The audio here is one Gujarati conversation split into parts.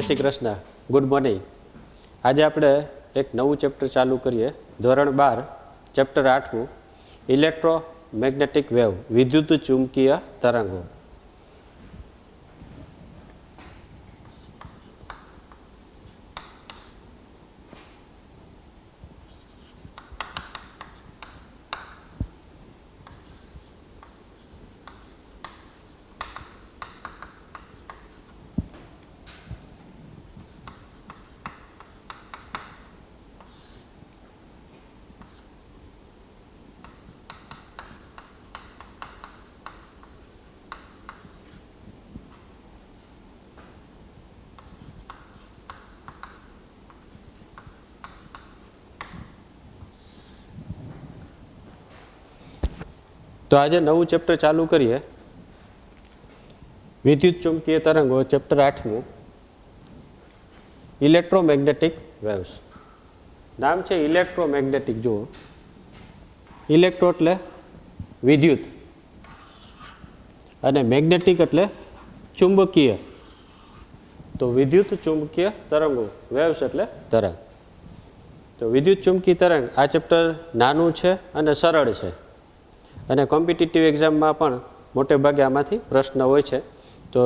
Shri Krishna, good morning. આજે આપણે એક નવું ચેપ્ટર ચાલુ કરીએ. ધોરણ 12 ચેપ્ટર 8મું ઇલેક્ટ્રોમેગ્નેટિક વેવ, વિદ્યુત ચુંબકીય તરંગો. તો આજે નવું ચેપ્ટર ચાલુ કરીએ, વિદ્યુત ચુંબકીય તરંગો, ચેપ્ટર 8મું ઇલેક્ટ્રોમેગ્નેટિક વેવ્સ. નામ છે ઇલેક્ટ્રોમેગ્નેટિક. જુઓ, ઇલેક્ટ્રો એટલે વિદ્યુત અને મેગ્નેટિક એટલે ચુંબકીય. તો વિદ્યુત ચુંબકીય તરંગો, વેવ્સ એટલે તરંગ. તો વિદ્યુત ચુંબકીય તરંગ આ ચેપ્ટર નાનું છે અને સરળ છે, અને કોમ્પિટિટિવ એક્ઝામમાં પણ મોટે ભાગે આમાંથી પ્રશ્ન હોય છે. તો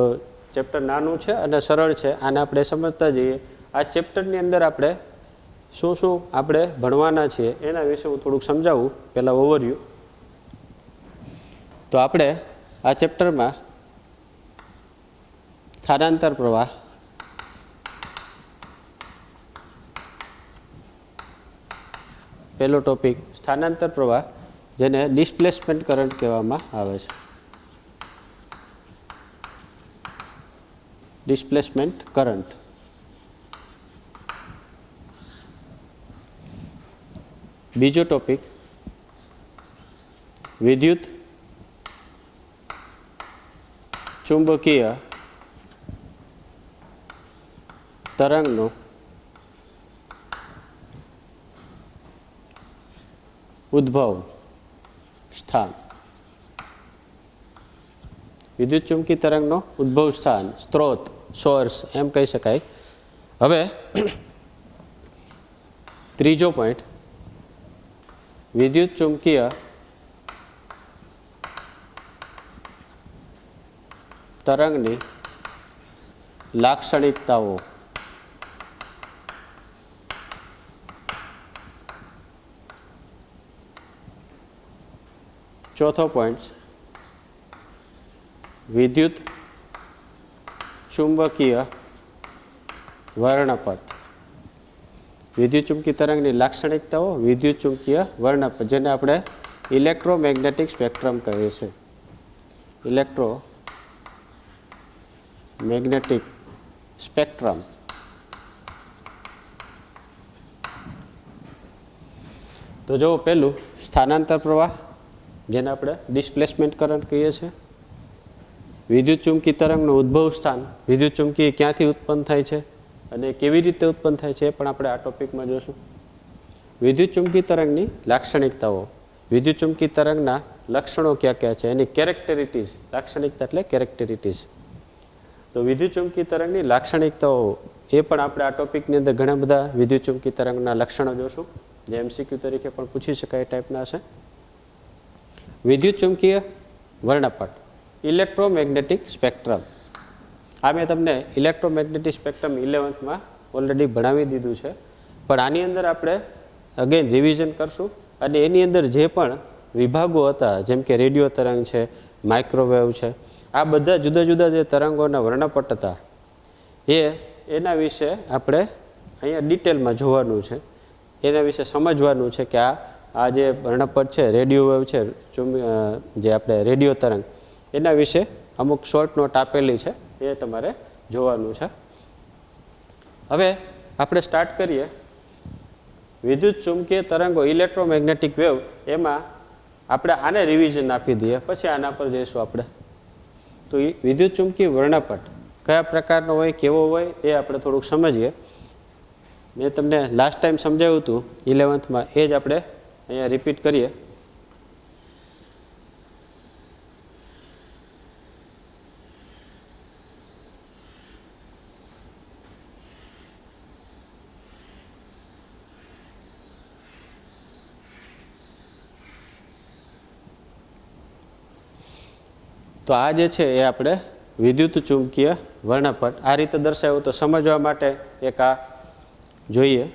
ચેપ્ટર નાનું છે અને સરળ છે, આને આપણે સમજતા જઈએ. આ ચેપ્ટરની અંદર આપણે શું શું આપણે ભણવાના છીએ એના વિશે હું થોડુંક સમજાવું. પહેલાં ઓવરવ્યૂ. તો આપણે આ ચેપ્ટરમાં સ્થાનાંતર પ્રવાહ, પહેલો ટોપિક સ્થાનાંતર પ્રવાહ, જેને ડિસ્પ્લેસમેન્ટ કરંટ કહેવામાં આવે છે. Displacement current. બીજો ટોપિક વિદ્યુત ચુંબકીય તરંગનું ઉદ્ભવ સ્થાન. વિદ્યુત ચુંબકીય તરંગનો ઉદ્ભવ સ્થાન, સ્ત્રોત, સોર્સ એમ કહી શકાય. હવે ત્રીજો પોઈન્ટ, વિદ્યુત ચુંબકીય તરંગની લાક્ષણિકતાઓ. ચોથો પોઈન્ટ, વિદ્યુત ચુંબકીય વર્ણપટ. વિદ્યુત ચુંબકીય તરંગની લાક્ષણિકતાઓ, વિદ્યુત ચુંબકીય વર્ણપટ, જેને આપણે ઇલેક્ટ્રોમેગ્નેટિક સ્પેક્ટ્રમ કહીએ છીએ. Electromagnetic spectrum. તો જો પહેલું સ્થાનાંતર પ્રવાહ, જેને આપણે ડિસ્પ્લેસમેન્ટ કરંટ કહીએ છીએ. વિદ્યુત ચુંબકીય તરંગનું ઉદ્ભવ સ્થાન, વિદ્યુત ચુંબકીય ક્યાંથી ઉત્પન્ન થાય છે અને કેવી રીતે ઉત્પન્ન થાય છે એ પણ આપણે આ ટોપિકમાં જોશું. વિદ્યુત ચુંબકીય તરંગની લાક્ષણિકતાઓ, વિદ્યુત ચુંબકીય તરંગના લક્ષણો ક્યાં ક્યાં છે, એની કેરેક્ટરિટીઝ. લાક્ષણિકતા એટલે કેરેક્ટરિટીઝ. તો વિદ્યુત ચુંબકીય તરંગની લાક્ષણિકતાઓ એ પણ આપણે આ ટોપિકની અંદર ઘણા બધા વિદ્યુત ચુંબકીય તરંગના લક્ષણો જોશું, જે MCQ તરીકે પણ પૂછી શકાય ટાઈપના હશે. વિદ્યુત ચુંબકીય વર્ણપટ, ઇલેક્ટ્રોમેગ્નેટિક સ્પેક્ટ્રમ. આ મેં તમને ઇલેક્ટ્રોમેગ્નેટિક સ્પેક્ટ્રમ 11th ઓલરેડી ભણાવી દીધું છે, પણ આની અંદર આપણે અગેન રિવિઝન કરશું. અને એની અંદર જે પણ વિભાગો હતા, જેમ કે રેડિયો તરંગ છે, માઇક્રોવેવ છે, આ બધા જુદા જુદા જે તરંગોના વર્ણપટ હતા એના વિશે આપણે અહીંયા ડિટેલમાં જોવાનું છે. એના વિશે સમજવાનું છે કે આ જે વર્ણપટ છે, રેડિયો વેવ છે, જે આપણે રેડિયો તરંગ, એના વિશે અમુક શોર્ટ નોટ આપેલી છે, એ તમારે જોવાનું છે. હવે આપણે સ્ટાર્ટ કરીએ. વિદ્યુત ચુંબકીય તરંગો, ઇલેક્ટ્રોમેગ્નેટિક વેવ, એમાં આપણે આને રિવિઝન આપી દઈએ, પછી આના પર જઈશું આપણે. તો વિદ્યુત ચુંબકીય વર્ણપટ કયા પ્રકારનો હોય, કેવો હોય, એ આપણે થોડુંક સમજીએ. મેં તમને લાસ્ટ ટાઈમ સમજાવ્યું હતું 11th, એ જ આપણે અહીંયા રિપીટ કરીએ. તો આ જે છે એ આપણે વિદ્યુત ચુંબકીય વર્ણપટ આ રીતે દર્શાવ્યું. તો સમજવા માટે એક આ જોઈએ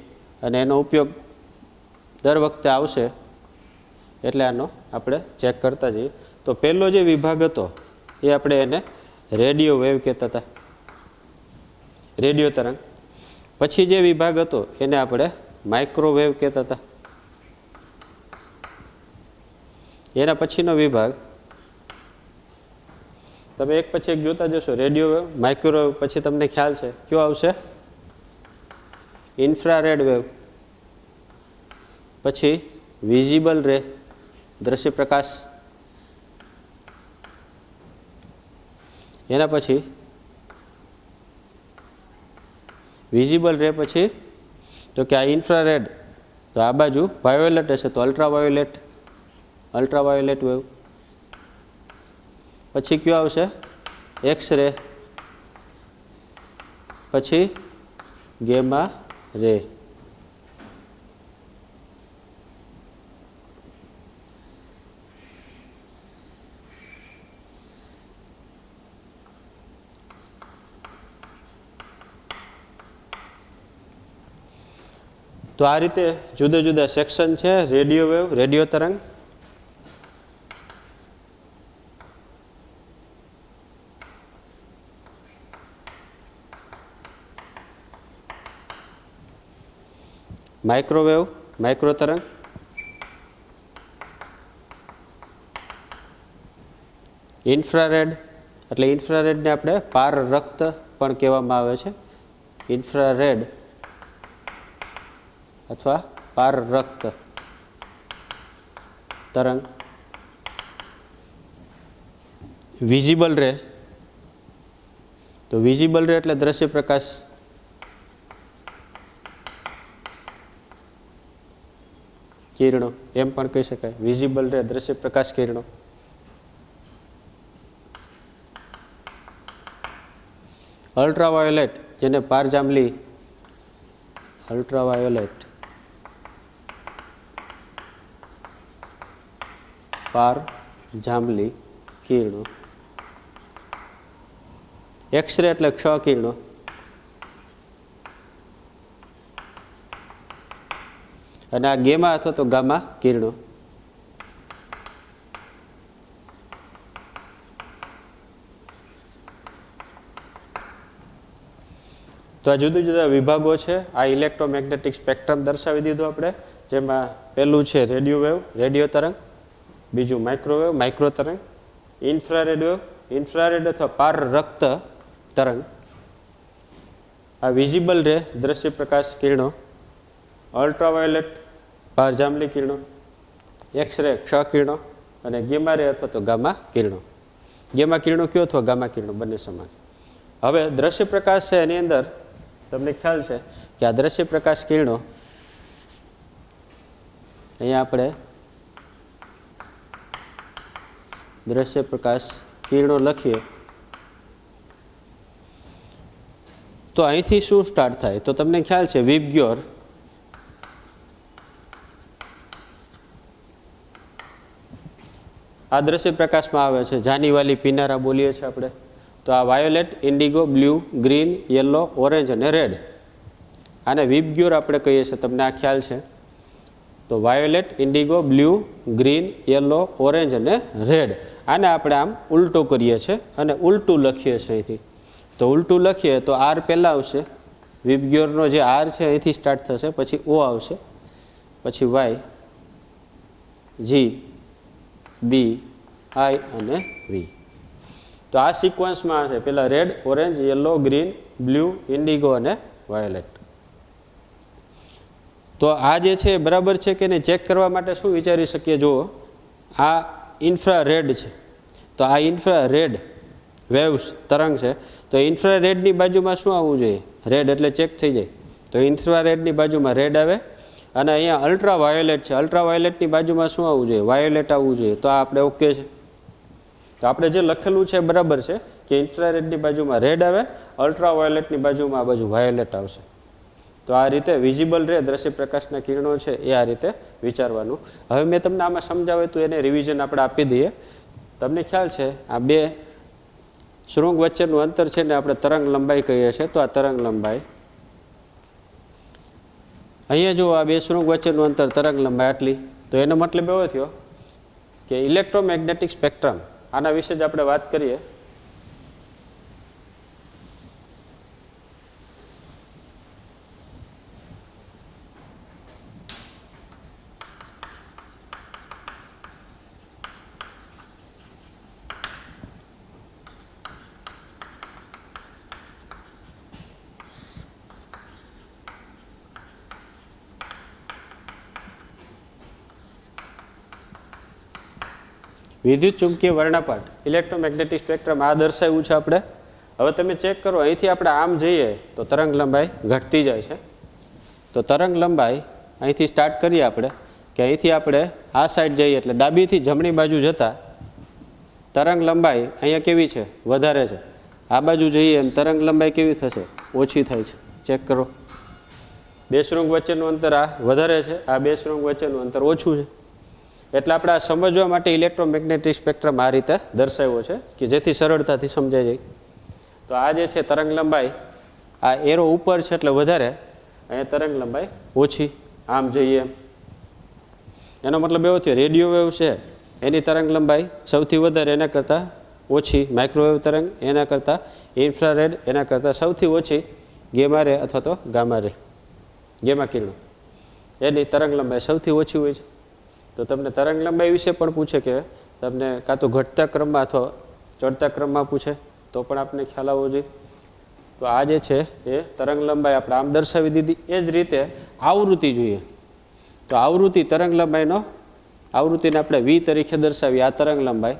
અને એનો ઉપયોગ દર વખતે આવશે એટલે આનો આપણે ચેક કરતા જઈએ. તો પહેલો જે વિભાગ હતો એ આપણે એને રેડિયો વેવ કહેતા હતા, રેડિયો તરંગ. પછી જે વિભાગ હતો એને આપણે માઇક્રોવેવ કહેતા હતા. એના પછીનો વિભાગ તમે એક પછી એક જોતા જશો, રેડિયો વેવ, માઇક્રોવેવ, પછી તમને ખ્યાલ છે કયો આવશે? Infrared wave. પછી વિઝિબલ રે, દ્રશ્ય પ્રકાશ. એના પછી વિઝિબલ રે પછી તો કે આ ઇન્ફ્રારેડ, તો આ બાજુ વાયોલેટ હશે તો અલ્ટ્રાવાયોલેટ, અલ્ટ્રાવાયોલેટ વેવ. પછી કયો આવશે? X ray. પછી ગેમા રે. તો આ રીતે જુદા જુદા સેક્શન છે રેડિયો વેવ, રેડિયો તરંગ. માઇક્રોવેવ, માઇક્રો તરંગ. ઇન્ફ્રારેડ, એટલે ઇન્ફ્રારેડને આપણે પાર રક્ત પણ કહેવામાં આવે છે. ઇન્ફ્રારેડ અથવા પાર રક્ત તરંગ. વિઝિબલ રે, તો વિઝિબલ રે એટલે દ્રશ્ય પ્રકાશ. કિરણો એમ પણ કહી શકાય, વિઝિબલ રે દ્રશ્ય પ્રકાશ કિરણો. અલ્ટ્રાવાયોલેટ, જેને પારજાંબલી, અલ્ટ્રાવાયોલેટ, પારજાંબલી કિરણો. એક્સરે એટલે ક્ષ કિરણો. અને આ ગેમા અથવા તો ગામા કિરણો. તો આ જુદા જુદા વિભાગો છે. આ ઇલેક્ટ્રોમેગ્નેટિક સ્પેક્ટ્રમ દર્શાવી દીધું આપણે, જેમાં પહેલું છે રેડિયો વેવ, રેડિયો તરંગ. બીજું માઇક્રોવેવ, માઇક્રો તરંગ. ઇન્ફ્રારેડ વેવ, ઇન્ફ્રારેડ અથવા પાર રક્ત તરંગ. આ વિઝિબલ રે દ્રશ્ય પ્રકાશ કિરણો. અલ્ટ્રાવાયોલેટ પારજાંબલી કિરણો. એક્સરે ક્ષ કિરણો. અને ગેમા રે અથવા તો ગામા કિરણો. ગેમા કિરણો કયો અથવા ગામા કિરણો બંને સમાન. હવે દ્રશ્ય પ્રકાશ છે એની અંદર તમને ખ્યાલ છે કે આ દ્રશ્ય પ્રકાશ કિરણો અહીંયા આપણે દ્રશ્ય પ્રકાશ કિરણો લખીએ તો અહીંથી શું સ્ટાર્ટ થાય? તો તમને ખ્યાલ છે વિબગ્યોર, આ દ્રશ્ય પ્રકાશમાં આવે છે. જાનીવાલી પિનારા બોલીએ છીએ આપણે. તો આ violet, Indigo, blue, green, yellow, orange અને રેડ, આને વિબગ્યોર આપણે કહીએ છીએ. તમને આ ખ્યાલ છે? તો violet, Indigo, blue, green, yellow, orange અને રેડ, આને આપણે આમ ઉલટું કરીએ છીએ અને ઉલટું લખીએ છીએ અહીંથી. તો ઉલટું લખીએ તો આર પહેલાં આવશે, વિબગ્યોરનો જે આર છે અહીંથી સ્ટાર્ટ થશે, પછી ઓ આવશે, પછી વાય, જી, બી, આઈ અને વી. તો આ સિક્વન્સમાં છે પહેલાં red, orange, yellow, green, blue, Indigo અને વાયોલેટ. તો આ જે છે બરાબર છે કે નહીં ચેક કરવા માટે શું વિચારી શકીએ? જુઓ, આ ઇન્ફ્રારેડ છે, તો આ ઇન્ફ્રારેડ વેવ્સ તરંગ છે. તો ઇન્ફ્રારેડની બાજુમાં શું આવવું જોઈએ? રેડ, એટલે ચેક થઈ જાય. તો ઇન્ફ્રારેડની બાજુમાં રેડ આવે. અને અહીંયા અલ્ટ્રાવાયોલેટ છે, અલ્ટ્રાવાયોલેટની બાજુમાં શું આવવું જોઈએ? વાયોલેટ આવવું જોઈએ. તો આ આપણે ઓકે છે. તો આપણે જે લખેલું છે બરાબર છે કે ઇન્ફ્રારેડની બાજુમાં રેડ આવે, અલ્ટ્રાવાયોલેટની બાજુમાં આ બાજુ વાયોલેટ આવશે. તો આ રીતે વિઝિબલ રે દ્રશ્ય પ્રકાશના કિરણો છે એ આ રીતે વિચારવાનું. હવે મેં તમને આમાં સમજાવ્યું હતું એને રિવિઝન આપણે આપી દઈએ. તમને ખ્યાલ છે આ બે શૃંગ વચ્ચેનું અંતર છે ને આપણે તરંગ લંબાઈ કહીએ છીએ. તો આ તરંગ લંબાઈ, અહીંયા જો આ બે શૃંગ વચ્ચેનું અંતર તરંગ લંબાઈ આટલી. તો એનો મતલબ એવો થયો કે ઇલેક્ટ્રોમેગ્નેટિક સ્પેક્ટ્રમ, આના વિશે જ આપણે વાત કરીએ. વિદ્યુત ચુંબકીય વર્ણપાટ, ઇલેક્ટ્રોમેગ્નેટિક સ્પેક્ટ્રમ આ દર્શાવ્યું છે આપણે. હવે તમે ચેક કરો, અહીંથી આપણે આમ જઈએ તો તરંગ લંબાઈ ઘટતી જાય છે. તો તરંગ લંબાઈ અહીંથી સ્ટાર્ટ કરીએ આપણે, કે અહીંથી આપણે આ સાઈડ જઈએ એટલે ડાબીથી જમણી બાજુ જતાં તરંગ લંબાઈ અહીંયા કેવી છે? વધારે છે. આ બાજુ જઈએ એમ તરંગ લંબાઈ કેવી થશે? ઓછી થાય છે. ચેક કરો, બે શૃંગ વચ્ચેનું અંતર આ વધારે છે, આ બે શૃંગ વચ્ચેનું અંતર ઓછું છે. એટલે આપણે આ સમજવા માટે ઇલેક્ટ્રોમેગ્નેટિક સ્પેક્ટ્રમ આ રીતે દર્શાવ્યો છે કે જેથી સરળતાથી સમજાઈ જાય. તો આ જે છે તરંગ લંબાઈ, આ એરો ઉપર છે એટલે વધારે, અહીંયા તરંગ લંબાઈ ઓછી. આમ જઈએ એમ એનો મતલબ એવો થયો રેડિયો વેવ છે એની તરંગ લંબાઈ સૌથી વધારે, એના કરતાં ઓછી માઇક્રોવેવ તરંગ, એના કરતાં ઇન્ફ્રારેડ, એના કરતાં સૌથી ઓછી ગેમા રે અથવા તો ગામા રે, ગેમા કિરણો, એની તરંગ લંબાઈ સૌથી ઓછી હોય છે. તો તમને તરંગ લંબાઈ વિશે પણ પૂછે કે તમને કાં તો ઘટતા ક્રમમાં અથવા ચડતા ક્રમમાં પૂછે તો પણ આપણે ખ્યાલ આવવો જોઈએ. તો આ જે છે એ તરંગ લંબાઈ આપણે આમ દર્શાવી દીધી. એ જ રીતે આવૃત્તિ જોઈએ. તો આવૃત્તિ તરંગ લંબાઈનો, આવૃત્તિને આપણે વી તરીકે દર્શાવીએ. આ તરંગ લંબાઈ,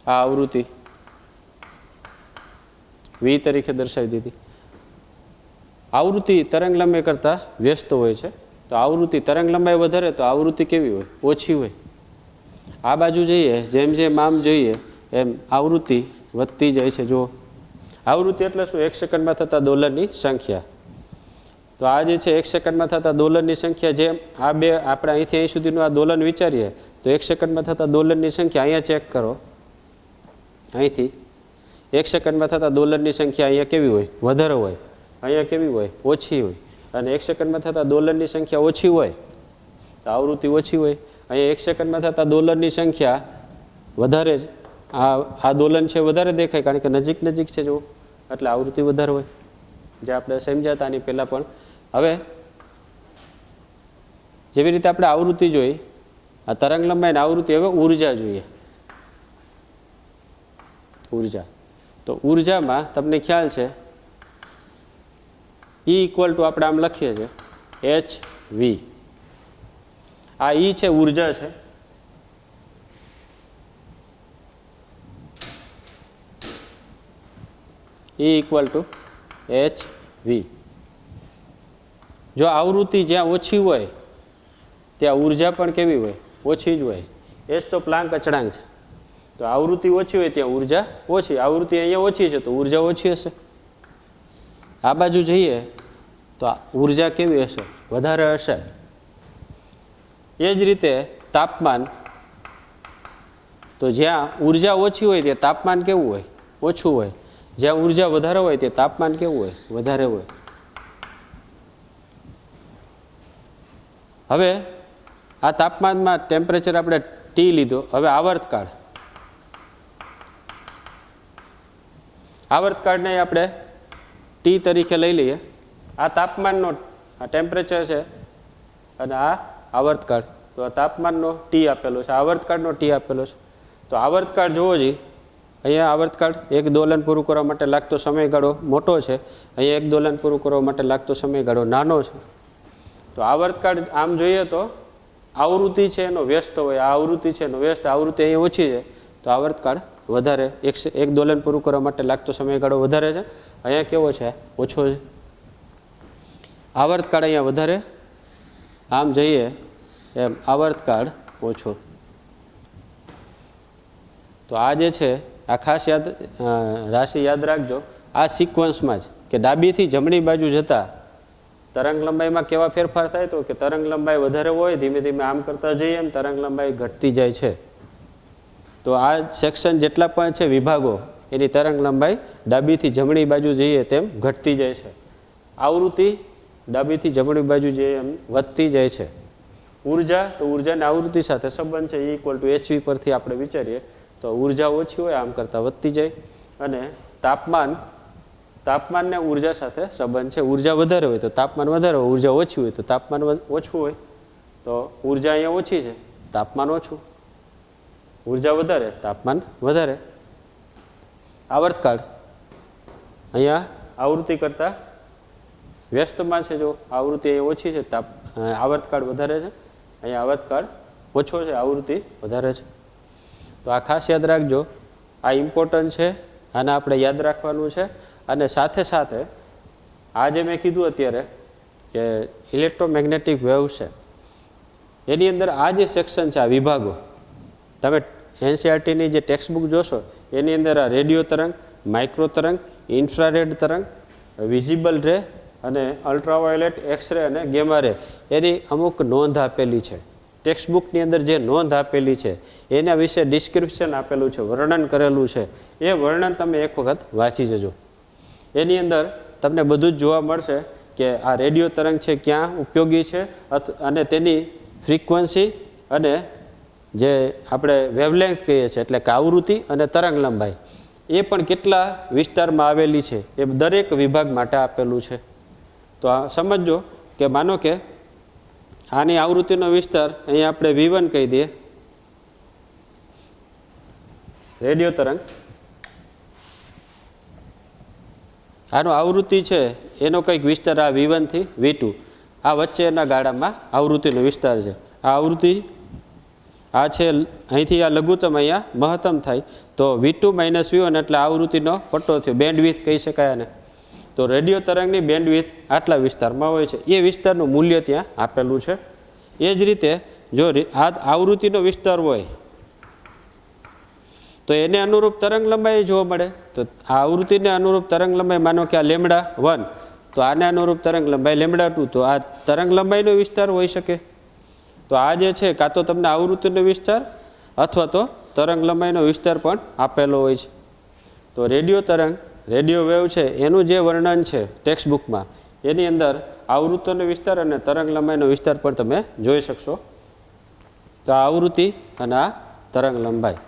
આ આવૃત્તિ વી તરીકે દર્શાવી દીધી. આવૃત્તિ તરંગ લંબાઈ કરતાં વ્યસ્ત હોય છે. તો આવૃત્તિ તરંગ લંબાઈ વધારે તો આવૃત્તિ કેવી હોય? ઓછી હોય. આ બાજુ જઈએ, જેમ જેમ આમ જોઈએ એમ આવૃત્તિ વધતી જાય છે. જો આવૃત્તિ એટલે શું? એક સેકન્ડમાં થતા દોલનની સંખ્યા. તો આ જે છે એક સેકન્ડમાં થતા દોલનની સંખ્યા, જેમ આ બે આપણે અહીંથી અહીં સુધીનું આ દોલન વિચારીએ તો એક સેકન્ડમાં થતા દોલનની સંખ્યા અહીંયા ચેક કરો, અહીંથી એક સેકન્ડમાં થતા દોલનની સંખ્યા અહીંયા કેવી હોય? વધારે હોય. અહીંયા કેવી હોય? ઓછી હોય. અને એક સેકન્ડમાં થતા દોલનની સંખ્યા ઓછી હોય તો આવૃત્તિ ઓછી હોય. અહીંયા એક સેકન્ડમાં થતા દોલનની સંખ્યા વધારે જ, આ દોલન છે વધારે દેખાય કારણ કે નજીક નજીક છે જો, એટલે આવૃત્તિ વધારે હોય, જે આપણે સમજાતા આની પહેલાં પણ. હવે જેવી રીતે આપણે આવૃત્તિ જોઈ, આ તરંગ લંબાઈને આવૃત્તિ, હવે ઉર્જા જોઈએ. ઉર્જા, તો ઉર્જામાં તમને ખ્યાલ છે E ઇક્વલ ટુ આપણે આમ લખીએ છીએ HV. આ E છે ઉર્જા છે, E ઇક્વલ ટુ HV. જો આવૃત્તિ જ્યાં ઓછી હોય ત્યાં ઉર્જા પણ કેવી હોય? ઓછી જ હોય. H તો પ્લાન્ક અચળાંક છે. તો આવૃત્તિ ઓછી હોય ત્યાં ઉર્જા ઓછી. આવૃત્તિ અહીંયા ઓછી છે તો ઉર્જા ઓછી હશે. આ બાજુ જઈએ તો ઉર્જા કેવી હશે? વધારે હશે. એ જ રીતે તાપમાન, તો જ્યાં ઉર્જા ઓછી હોય ત્યાં તાપમાન કેવું હોય? ઓછું હોય. જ્યાં ઉર્જા વધારે હોય ત્યાં તાપમાન કેવું હોય? વધારે હોય. હવે આ તાપમાનમાં ટેમ્પરેચર આપણે T લીધો. હવે આવર્તકાળ, આવર્તકાળને આપણે T તરીકે લઈ લઈએ. આ તાપમાનનો, આ ટેમ્પરેચર છે અને આ આવર્તકાળ. તો આ તાપમાનનો T આપેલો છે, આવર્તકાળનો T આપેલો છે. તો આવર્તકાળ જોવો જોઈએ. અહીંયા આવર્તકાળ એક દોલન પૂરું કરવા માટે લાગતો સમયગાળો મોટો છે, અહીંયા એક દોલન પૂરું કરવા માટે લાગતો સમયગાળો નાનો છે. તો આવર્તકાળ આમ જોઈએ તો આવૃત્તિ છે એનો વ્યસ્ત હોય, આ આવૃત્તિ છે એનો વ્યસ્ત, આવૃત્તિ અહીંયા ઓછી છે તો આવર્તકાળ વધારે, એક દોલન પૂરું કરવા માટે લાગતો સમયગાળો વધારે છે, અહીંયા કેવો છે? ઓછો છે. આવર્તકાળ અહીંયા વધારે, આમ જઈએ એમ આવર્તકાળ ઓછો. તો આ જે છે આ ખાસ રાશિ યાદ રાખજો. આ સિક્વન્સમાં જ કે ડાબીથી જમણી બાજુ જતા તરંગ લંબાઈમાં કેવા ફેરફાર થાય તો કે તરંગ લંબાઈ વધારે હોય ધીમે ધીમે આમ કરતા જઈએ એમ તરંગ લંબાઈ ઘટતી જાય છે. તો આ સેક્શન જેટલા પણ છે વિભાગો એની તરંગ લંબાઈ ડાબીથી જમણી બાજુ જઈએ તેમ ઘટતી જાય છે. આવૃત્તિ ડાબીથી જમણી બાજુ જઈએ એમ વધતી જાય છે. ઉર્જા તો ઉર્જાને આવૃત્તિ સાથે સંબંધ છે E = hv પરથી આપણે વિચારીએ તો ઉર્જા ઓછી હોય આમ કરતાં વધતી જાય. અને તાપમાનને ઉર્જા સાથે સંબંધ છે. ઉર્જા વધારે હોય તો તાપમાન વધારે હોય, ઉર્જા ઓછી હોય તો તાપમાન ઓછું હોય. તો ઉર્જા અહીંયા ઓછી છે, તાપમાન ઓછું. ઉર્જા વધારે, તાપમાન વધારે. આવર્તકાળ અહીંયા આવૃત્તિ કરતાં વ્યસ્તમાં છે. જો આવૃત્તિ અહીંયા ઓછી છે, આવર્તકાળ વધારે છે. અહીંયા આવર્તકાળ ઓછો છે, આવૃત્તિ વધારે છે. તો આ ખાસ યાદ રાખજો, આ ઇમ્પોર્ટન્ટ છે, આને આપણે યાદ રાખવાનું છે. અને સાથે સાથે આ જે મેં કીધું અત્યારે કે ઇલેક્ટ્રોમેગ્નેટિક વેવ છે એની અંદર આ જે સેક્શન છે, આ વિભાગો તમે એનસીઆરટીની જે ટેક્સ્ટબુક જોશો એની અંદર આ રેડિયો તરંગ, માઇક્રો તરંગ, ઇન્ફ્રારેડ તરંગ, વિઝિબલ રે અને અલ્ટ્રાવાયોલેટ, એક્સરે અને ગેમા રે એની અમુક નોંધ આપેલી છે. ટેક્સ્ટબુકની અંદર જે નોંધ આપેલી છે એના વિશે ડિસ્ક્રિપ્શન આપેલું છે, વર્ણન કરેલું છે. એ વર્ણન તમે એક વખત વાંચી જજો. એની અંદર તમને બધું જ જોવા મળશે કે આ રેડિયો તરંગ છે ક્યાં ઉપયોગી છે અને તેની ફ્રીક્વન્સી અને જે આપણે વેવલેન્થ કહીએ છીએ એટલે કે આવૃત્તિ અને તરંગ લંબાઈ એ પણ કેટલા વિસ્તારમાં આવેલી છે એ દરેક વિભાગ માટે આપેલું છે. તો આ સમજો કે માનો કે આની આવૃત્તિનો વિસ્તાર અહીંયા આપણે V1 કહી દઈએ, રેડિયો તરંગ આનો આવૃત્તિ છે એનો કંઈક વિસ્તાર આ V1 થી V2 આ વચ્ચેના ગાળામાં આવૃત્તિનો વિસ્તાર છે. આ આવૃત્તિ આ છે અહીંથી આ લઘુત્તમ અહીંયા મહત્તમ થાય તો V2 - V1 એટલે આવૃત્તિનો પટ્ટો થયો, બેન્ડવિડ્થ કહી શકાય આને. તો રેડિયો તરંગની બેન્ડવિડ્થ આટલા વિસ્તારમાં હોય છે, એ વિસ્તારનું મૂલ્ય ત્યાં આપેલું છે. એ જ રીતે જો આ આવૃત્તિનો વિસ્તાર હોય તો એને અનુરૂપ તરંગ લંબાઈ જોવા મળે. તો આ આવૃત્તિને અનુરૂપ તરંગ લંબાઈ માનો કે આ λ1 તો આને અનુરૂપ તરંગ લંબાઈ λ2 તો આ તરંગ લંબાઈનો વિસ્તાર હોઈ શકે. તો આ જે છે કાં તો તમને આવૃત્તિનો વિસ્તાર અથવા તો તરંગ લંબાઈનો વિસ્તાર પણ આપેલો હોય છે. તો રેડિયો તરંગ, રેડિયો વેવ છે એનું જે વર્ણન છે ટેક્સ્ટબુકમાં એની અંદર આવૃત્તિનો વિસ્તાર અને તરંગ લંબાઈનો વિસ્તાર પણ તમે જોઈ શકશો. તો આ આવૃત્તિ અને આ તરંગ લંબાઈ.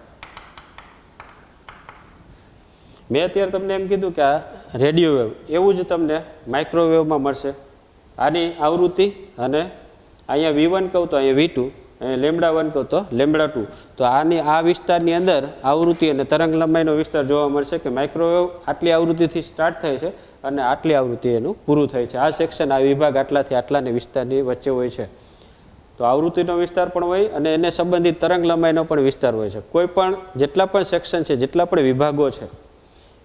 મેં અત્યારે તમને એમ કીધું કે આ રેડિયો વેવ એવું જ તમને માઇક્રોવેવમાં મળશે. આની આવૃત્તિ અને અહીંયા V1 કહું તો અહીંયા V2, અહીંયા λ1 કહું તો λ2. તો આની આ વિસ્તારની અંદર આવૃત્તિ અને તરંગ લંબાઈનો વિસ્તાર જોવા મળશે કે માઇક્રોવેવ આટલી આવૃત્તિથી સ્ટાર્ટ થાય છે અને આટલી આવૃત્તિ એનું પૂરું થાય છે. આ સેક્શન, આ વિભાગ આટલાથી આટલાને વિસ્તારની વચ્ચે હોય છે. તો આવૃત્તિનો વિસ્તાર પણ હોય અને એને સંબંધિત તરંગ લંબાઈનો પણ વિસ્તાર હોય છે. કોઈ પણ જેટલા પણ સેક્શન છે, જેટલા પણ વિભાગો છે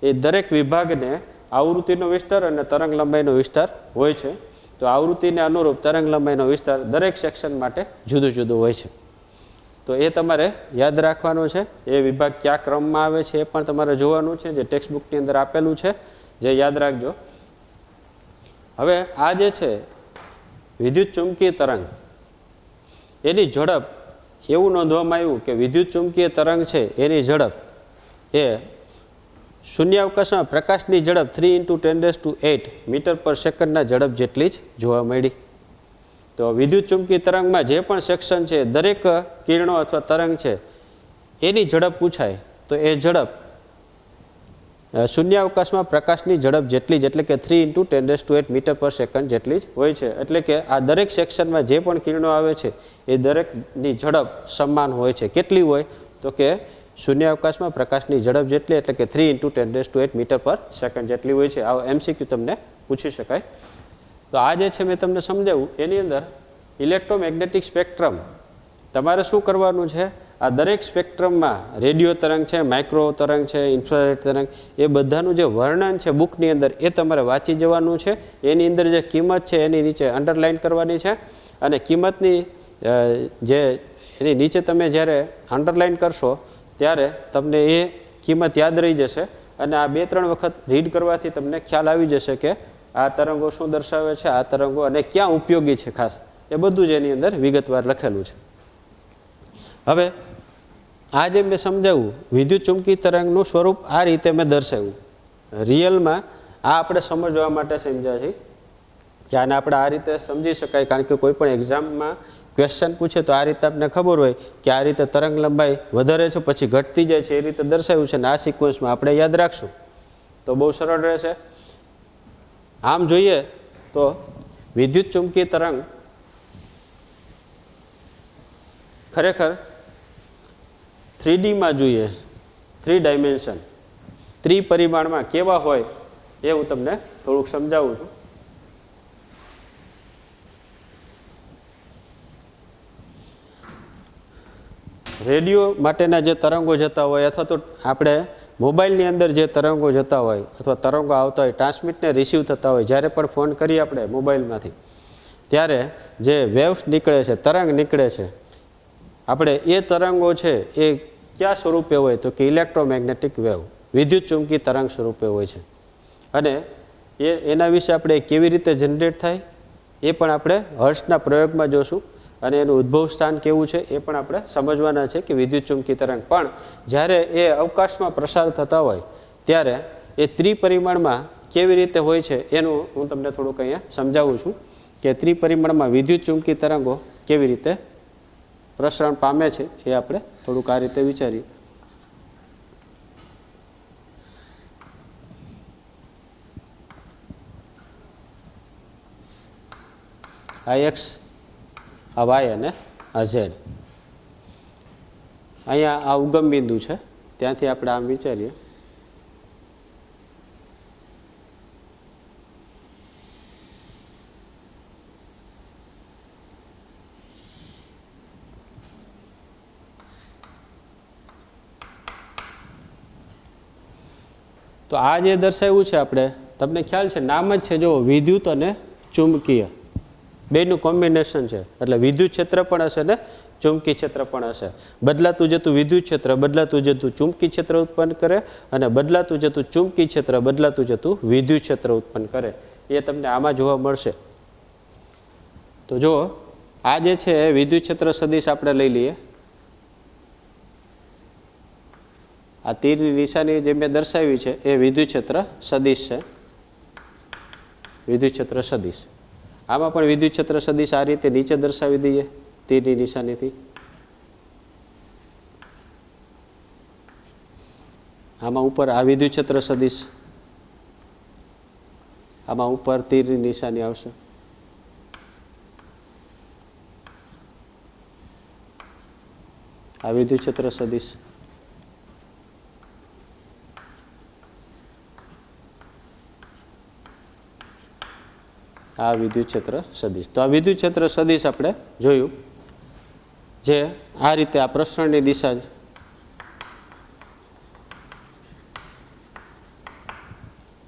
એ દરેક વિભાગને આવૃત્તિનો વિસ્તાર અને તરંગ લંબાઈનો વિસ્તાર હોય છે. તો આવૃત્તિને અનુરૂપ તરંગ લંબાઈનો વિસ્તાર દરેક સેક્શન માટે જુદું જુદું હોય છે. તો એ તમારે યાદ રાખવાનું છે. એ વિભાગ કયા ક્રમમાં આવે છે એ પણ તમારે જોવાનું છે, જે ટેક્સ્ટબુકની અંદર આપેલું છે, જે યાદ રાખજો. હવે આ જે છે વિદ્યુત ચુંબકીય તરંગ એની ઝડપ એવું નોંધવામાં આવ્યું કે વિદ્યુત ચુંબકીય તરંગ છે એની ઝડપ એ શૂન્યાવકાશમાં પ્રકાશની ઝડપ 3 × 10⁸ મીટર/સેકન્ડના ઝડપ જેટલી જ જોવા મળી. તો વિદ્યુત ચુંબકીય તરંગમાં જે પણ સેક્શન છે દરેક કિરણો અથવા તરંગ છે એની ઝડપ પૂછાય તો એ ઝડપ શૂન્યાવકાશમાં પ્રકાશની ઝડપ જેટલી જ એટલે કે 3 × 10⁸ મીટર/સેકન્ડ જેટલી જ હોય છે. એટલે કે આ દરેક સેક્શનમાં જે પણ કિરણો આવે છે એ દરેકની ઝડપ સમાન હોય છે. કેટલી હોય તો કે શૂન્યાવકાશમાં પ્રકાશની ઝડપ જેટલી એટલે કે 3 × 10⁸ મીટર/સેકન્ડ જેટલી હોય છે. આ MCQ તમને પૂછી શકાય. તો આ જે છે મેં તમને સમજાવ્યું એની અંદર ઇલેક્ટ્રોમેગ્નેટિક સ્પેક્ટ્રમ તમારે શું કરવાનું છે, આ દરેક સ્પેક્ટ્રમમાં રેડિયો તરંગ છે, માઇક્રો તરંગ છે, ઇન્ફ્રારેડ તરંગ એ બધાનું જે વર્ણન છે બુકની અંદર એ તમારે વાંચી જવાનું છે. એની અંદર જે કિંમત છે એની નીચે અંડરલાઇન કરવાની છે અને કિંમતની જે એની નીચે તમે જ્યારે અંડરલાઇન કરશો ત્યારે તમને એ કિંમત યાદ રહી જશે અને આ 2-3 વખત રીડ કરવાથી તમને ખ્યાલ આવી જશે કે આ તરંગો શું દર્શાવે છે, આ તરંગો અને ક્યાં ઉપયોગી છે ખાસ, એ બધું જ એની અંદર વિગતવાર લખેલું છે. હવે આ જે મેં સમજાવ્યું વિદ્યુત ચુંબકી તરંગનું સ્વરૂપ આ રીતે મેં દર્શાવ્યું. રિયલમાં આ આપણે સમજવા માટે સમજ્યા છીએ કે આને આપણે આ રીતે સમજી શકાય, કારણ કે કોઈ પણ એક્ઝામમાં ક્વેશ્ચન પૂછે તો આ રીતે આપણે ખબર હોય કે આ રીતે તરંગ લંબાઈ વધારે છે પછી ઘટતી જાય છે, એ રીતે દર્શાવ્યું છે. અને આ સિક્વન્સમાં આપણે યાદ રાખશું તો બહુ સરળ રહેશે. આમ જોઈએ તો વિદ્યુત ચુંબકી તરંગ ખરેખર 3Dમાં જોઈએ, 3 ડાયમેન્શન, ત્રિપરિમાણમાં કેવા હોય એ હું તમને થોડુંક સમજાવું છું. રેડિયો માટેના જે તરંગો જતા હોય અથવા તો આપણે મોબાઈલની અંદર જે તરંગો જતા હોય અથવા તરંગો આવતા હોય, ટ્રાન્સમિટને રિસીવ થતા હોય, જ્યારે પણ ફોન કરીએ આપણે મોબાઈલમાંથી ત્યારે જે વેવ્સ નીકળે છે, તરંગ નીકળે છે, આપણે એ તરંગો છે એ કયા સ્વરૂપે હોય તો કે ઇલેક્ટ્રોમેગ્નેટિક વેવ, વિદ્યુત ચુંબકી તરંગ સ્વરૂપે હોય છે. અને એના વિશે આપણે કેવી રીતે જનરેટ થાય એ પણ આપણે હર્ટ્ઝના પ્રયોગમાં જોશું. અને એનું ઉદ્ભવ સ્થાન કેવું છે એ પણ આપણે સમજવાના છે કે વિદ્યુત ચુંબકી તરંગ પણ જ્યારે એ અવકાશમાં પ્રસાર થતા હોય ત્યારે એ ત્રિપરિમાણમાં કેવી રીતે હોય છે એનું હું તમને થોડુંક અહીંયા સમજાવું છું કે ત્રિપરિમાણમાં વિદ્યુત ચુંબકી તરંગો કેવી રીતે પ્રસરણ પામે છે એ આપણે થોડુંક આ રીતે વિચારીએ. આ એક્સ, આ વાય અને આ ઝેડ. અહીંયા આ ઉગમ બિંદુ છે, ત્યાંથી આપણે આમ વિચારીએ. તો આ જે દર્શાવ્યું છે આપણે, તમને ખ્યાલ છે, નામ જ છે જો વિદ્યુત અને ચુંબકીય બેનું કોમ્બિનેશન છે. એટલે વિદ્યુત ક્ષેત્ર પણ હશે ને ચુંબકી ક્ષેત્ર પણ હશે. બદલાતું જતું વિદ્યુત ક્ષેત્ર બદલાતું જતું ચુંબકી ક્ષેત્ર ઉત્પન્ન કરે અને બદલાતું જતું ચુંબકી ક્ષેત્ર બદલાતું જતું વિદ્યુત ક્ષેત્ર ઉત્પન્ન કરે. એ તમને આમાં જોવા મળશે. તો જો આ જે છે વિદ્યુત ક્ષેત્ર સદિશ આપણે લઈ લઈએ. આ તીરની નિશાની જે મેં દર્શાવી છે એ વિદ્યુત ક્ષેત્ર સદિશ છે, વિદ્યુત ક્ષેત્ર સદિશ. આમાં પણ વિદ્યુત ક્ષેત્ર સદિશ આ રીતે નીચે દર્શાવી દઈએ તીરની નિશાનીથી. આમાં ઉપર આ વિદ્યુત ક્ષેત્ર સદિશ, આમાં ઉપર તીરની નિશાની આવશે. આ વિદ્યુત ક્ષેત્ર સદિશ, આ વિદ્યુત ક્ષેત્ર સદિશ. તો આ વિદ્યુત ક્ષેત્ર સદિશ આપણે જોયું જે આ રીતે આ પ્રસરણની દિશા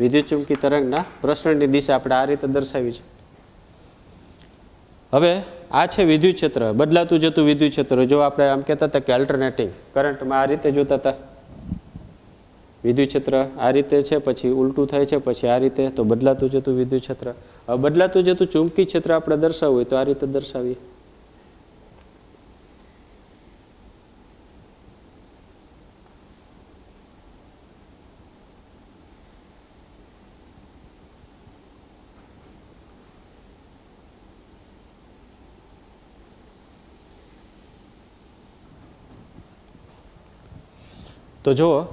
વિદ્યુત ચુંબકી તરંગના પ્રસરણની દિશા આપણે આ રીતે દર્શાવી છે. હવે આ છે વિદ્યુત ક્ષેત્ર, બદલાતું જતું વિદ્યુત ક્ષેત્ર. જો આપણે આમ કહેતા હતા કે અલ્ટરનેટિંગ કરંટમાં આ રીતે જોતા હતા, વિદ્યુત ક્ષેત્ર આ રીતે છે, પછી ઉલટું થાય છે, પછી આ રીતે, તો બદલાતું જતું વિદ્યુત ક્ષેત્ર. હવે બદલાતું જતું ચુંબકી ક્ષેત્ર આપણે દર્શાવવું હોય તો આ રીતે દર્શાવીએ. તો જુઓ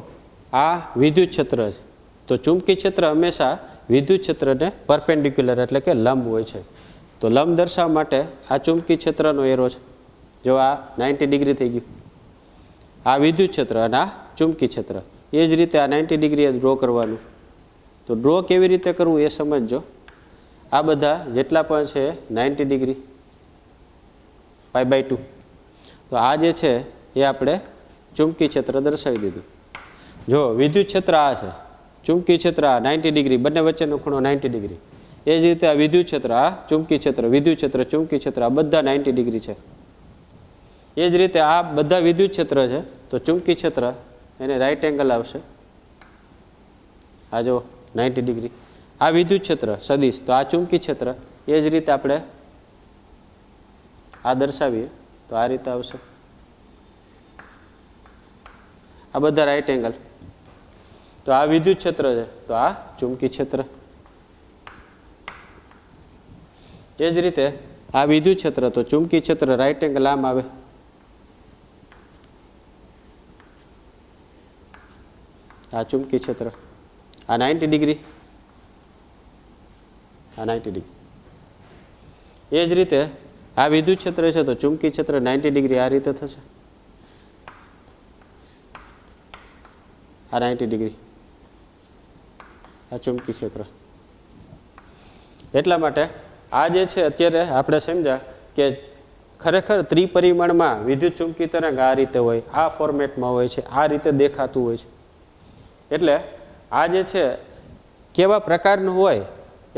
આ વિદ્યુત ક્ષેત્ર છે. તો ચુંબકી ક્ષેત્ર હંમેશા વિદ્યુત ક્ષેત્રને પરપેન્ડિક્યુલર એટલે કે લંબ હોય છે. તો લંબ દર્શાવવા માટે આ ચુંબકી ક્ષેત્રનો એરો છે. જો આ 90 ડિગ્રી થઈ ગયું, આ વિદ્યુત ક્ષેત્ર અને આ ચુંબકી ક્ષેત્ર. એ જ રીતે આ 90 ડિગ્રી ડ્રો કરવાનું. તો ડ્રો કેવી રીતે કરવું એ સમજજો. આ બધા જેટલા પણ છે 90 ડિગ્રી π/2. તો આ જે છે એ આપણે ચુંબકી ક્ષેત્ર દર્શાવી દીધું. જો વિદ્યુત ક્ષેત્ર આ છે, ચુંબકી ક્ષેત્ર આ 90 ડિગ્રી, બંને વચ્ચેનો ખૂણો 90 ડિગ્રી. એ જ રીતે આ વિદ્યુત ક્ષેત્ર, આ ચુંબકી ક્ષેત્ર, વિદ્યુત ક્ષેત્ર, ચુંબકી ક્ષેત્ર આ બધા 90 ડિગ્રી છે. એ જ રીતે આ બધા વિદ્યુત ક્ષેત્ર છે તો ચુંબકી ક્ષેત્ર એને રાઈટ એંગલ આવશે. આ જો 90 ડિગ્રી. આ વિદ્યુત ક્ષેત્ર સદિશ, તો આ ચુંબકી ક્ષેત્ર. એ જ રીતે આપણે આ દર્શાવીએ તો આ રીતે આવશે. આ બધા રાઈટ એંગલ. તો આ વિદ્યુત ક્ષેત્ર છે, તો આ ચુંબકી ક્ષેત્ર. એ જ રીતે આ વિદ્યુત ક્ષેત્ર, તો ચુંબકી ક્ષેત્ર રાઈટ એંગલ આમ આવે. આ ચુંબકી ક્ષેત્ર, આ 90 ડિગ્રી, આ 90 ડિગ્રી. એ જ રીતે આ વિદ્યુત ક્ષેત્ર છે, તો ચુંબકી ક્ષેત્ર 90 ડિગ્રી આ રીતે થશે. આ 90 ડિગ્રી, આ ચુંબકી ક્ષેત્ર. એટલા માટે આ જે છે અત્યારે આપણે સમજ્યા કે ખરેખર ત્રિપરિમાણમાં વિદ્યુત ચુંબકી તરંગ આ રીતે હોય, આ ફોર્મેટમાં હોય છે, આ રીતે દેખાતું હોય છે. એટલે આ જે છે કેવા પ્રકારનું હોય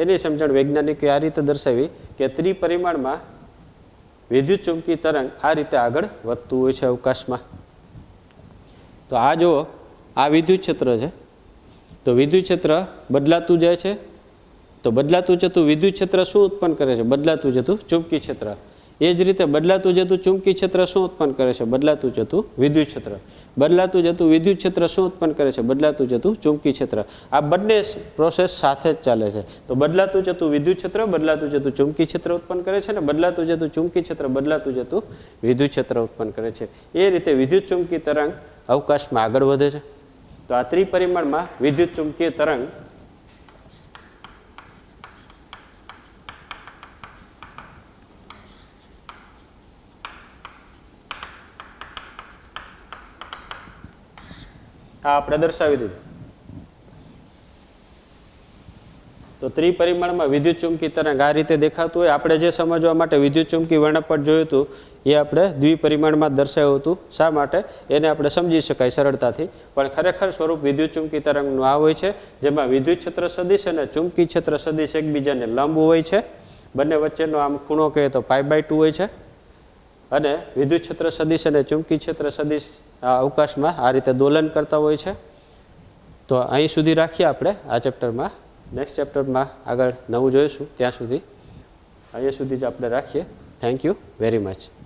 એની સમજણ વૈજ્ઞાનિકે આ રીતે દર્શાવી કે ત્રિપરિમાણમાં વિદ્યુત ચુંબકી તરંગ આ રીતે આગળ વધતું હોય છે અવકાશમાં. તો આ જુઓ, આ વિદ્યુત ક્ષેત્ર છે, તો વિદ્યુત ક્ષેત્ર બદલાતું જાય છે. તો બદલાતું જતું વિદ્યુત ક્ષેત્ર શું ઉત્પન્ન કરે છે? બદલાતું જતું ચુંબકી ક્ષેત્ર. એ જ રીતે બદલાતું જતું ચુંબકી ક્ષેત્ર શું ઉત્પન્ન કરે છે? બદલાતું જતું વિદ્યુત ક્ષેત્ર. બદલાતું જતું વિદ્યુત ક્ષેત્ર શું ઉત્પન્ન કરે છે? બદલાતું જતું ચુંબકી ક્ષેત્ર. આ બંને પ્રોસેસ સાથે જ ચાલે છે. તો બદલાતું જતું વિદ્યુત ક્ષેત્ર બદલાતું જતું ચુંબકી ક્ષેત્ર ઉત્પન્ન કરે છે, અને બદલાતું જતું ચુંબકી ક્ષેત્ર બદલાતું જતું વિદ્યુત ક્ષેત્ર ઉત્પન્ન કરે છે. એ રીતે વિદ્યુત ચુંબકી તરંગ અવકાશમાં આગળ વધે છે. તો આ ત્રિપરિમાણમાં વિદ્યુત ચુંબકીય તરંગ આ આપણે દર્શાવી દીધું. તો ત્રિપરિમાણમાં વિદ્યુત ચુંબકી તરંગ આ રીતે દેખાતું હોય. આપણે જે સમજવા માટે વિદ્યુત ચુંબકી વર્ણપટ જોયું હતું એ આપણે દ્વિપરિમાણમાં દર્શાવ્યું હતું. શા માટે? એને આપણે સમજી શકાય સરળતાથી. પણ ખરેખર સ્વરૂપ વિદ્યુત ચુંબકી તરંગનું આ હોય છે, જેમાં વિદ્યુત ક્ષેત્ર સદિશ અને ચુંબકી ક્ષેત્ર સદિશ એકબીજાને લંબ હોય છે. બંને વચ્ચેનો આમ ખૂણો કહીએ તો π/2 હોય છે. અને વિદ્યુત ક્ષેત્ર સદિશ અને ચુંબકી ક્ષેત્ર સદિશ અવકાશમાં આ રીતે દોલન કરતા હોય છે. તો અહીં સુધી રાખીએ આપણે આ ચેપ્ટરમાં. નેક્સ્ટ ચેપ્ટરમાં આગળ નવું જોઈશું. ત્યાં સુધી અહીંયા સુધી જ આપણે રાખીએ. Thank you very much.